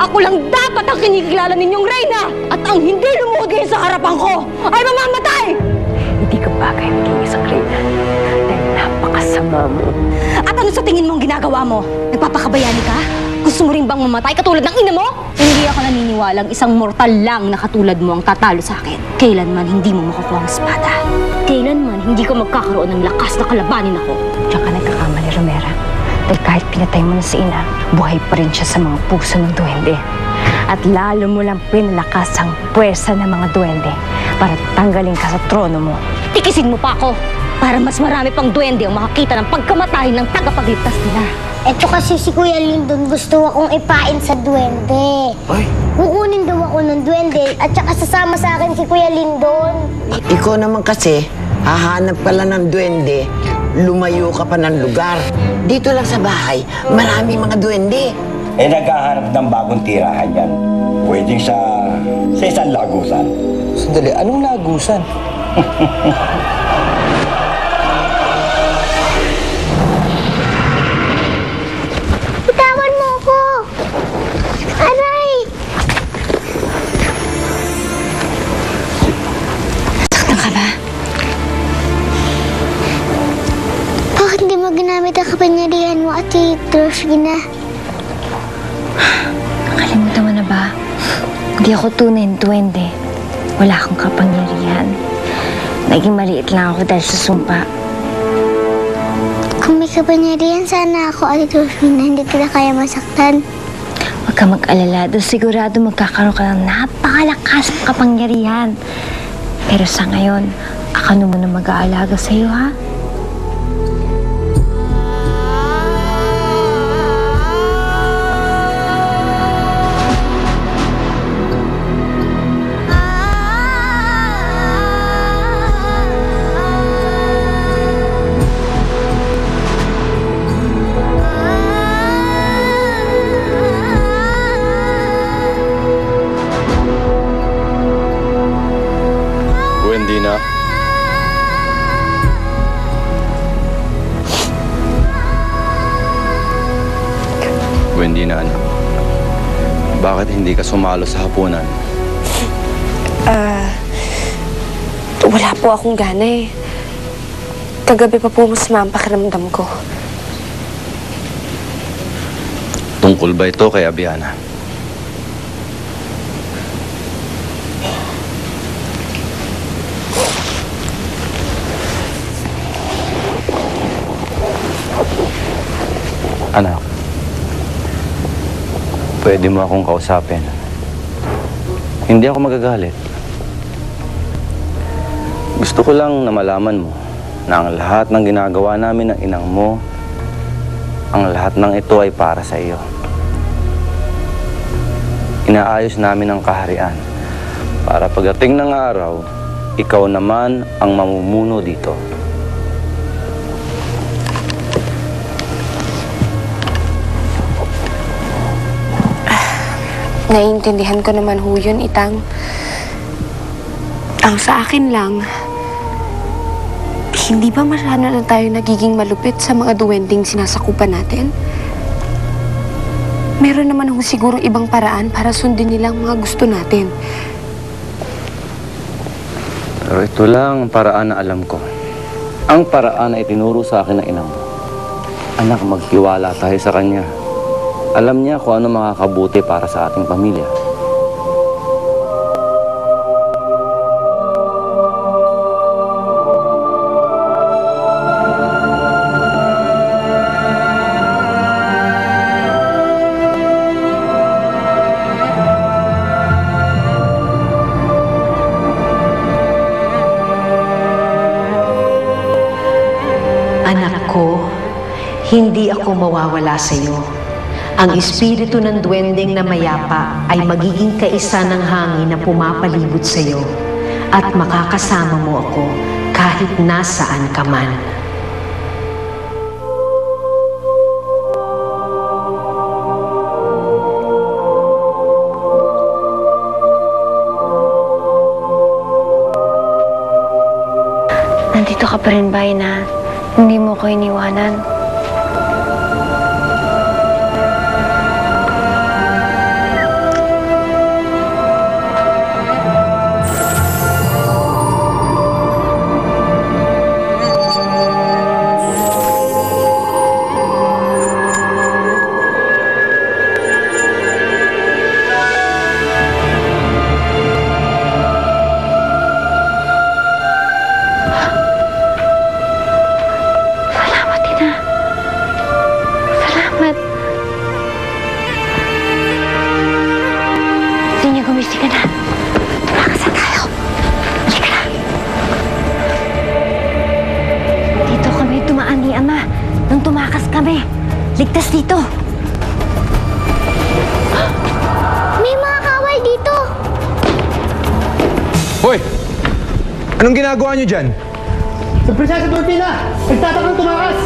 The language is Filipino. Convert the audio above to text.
Ako lang dapat ang kinikilala ninyong reyna! At ang hindi lumuhod ngayon sa harapan ko ay mamamatay! Hindi ka bagay maging isang reyna dahil napakasama mo. At ano sa tingin mong ginagawa mo? Nagpapakabayani ka? Gusto mo rin bang mamatay katulad ng ina mo? Hindi ako naniniwalang isang mortal lang na katulad mo ang tatalo sa akin. Kailanman hindi mo makukuha ang espada. Kailanman hindi ko magkakaroon ng lakas na kalabanin ako. Diyan ka nagkakamali, Romera. Dahil kahit pinatay mo na si Ina, buhay pa rin siya sa mga puso ng duwende. At lalo mo lang pinalakas ang puwersa ng mga duwende para tanggalin ka sa trono mo. Tikisin mo pa ako para mas marami pang duwende ang makakita ng pagkamatay ng tagapagligtas nila. Eto kasi si Kuya Lindon gusto akong ipain sa duwende. Ay, Kukunin daw ako ng duwende at saka sasama sa akin si Kuya Lindon. ikaw naman kasi, hahanap ka lang ng duwende, lumayo ka pa ng lugar. Dito lang sa bahay, marami mga duwende. Eh, naghahanap ng bagong tirahan yan. Pwedeng sa isang lagusan. Sandali, anong lagusan? Bitawan mo ako! Aray! Saktan ka ba? Bakit hindi mo ginamit ang kapangyarihan mo, Ate Georgina? Nakalimutan mo na ba? Hindi ako tunay na duwende. Wala akong kapangyarihan. Naging maliit lang ako dahil sa sumpa. Kung may kapangyarihan, sana ako, Ate Georgina, hindi kita kaya masaktan. Huwag ka mag-alala. Doon sigurado magkakaroon ka ng napakalakas na kapangyarihan. Pero sa ngayon, ako muna mag-aalaga sa'yo, ha? Buendina. Buendina, anak. Bakit hindi ka sumalo sa hapunan? Wala po akong gana eh. Kagabi pa po masama ang pakiramdam ko. Tungkol ba ito kay Abiana? Anak, pwede mo akong kausapin. Hindi ako magagalit. Gusto ko lang na malaman mo na ang lahat ng ginagawa namin ng inang mo, ang lahat ng ito ay para sa iyo. Inaayos namin ang kaharian para pagdating ng araw, ikaw naman ang mamumuno dito. Naiintindihan ko naman ho yun, Itang. Ang sa akin lang, hindi ba masyado na tayo nagiging malupit sa mga duwending sinasakupan natin? Meron naman ho siguro ibang paraan para sundin nilang mga gusto natin. Pero ito lang ang paraan na alam ko. Ang paraan na itinuro sa akin ng inang mo. Anak, magtiwala tayo sa kanya. Alam niya kung ano makakabuti para sa ating pamilya. Anak ko, hindi ako mawawala sa iyo. Ang espiritu ng duwendeng na mayapa ay magiging kaisa ng hangin na pumapalibot sa iyo at makakasama mo ako kahit nasaan ka man. Nandito ka pa rin ba, Ina? Hindi mo ko iniwanan. ligtas dito. May mga kawal dito. Hoy! Anong ginagawa niyo dyan? Sa Prinsesa Dortina! Nagtatakang tumakas!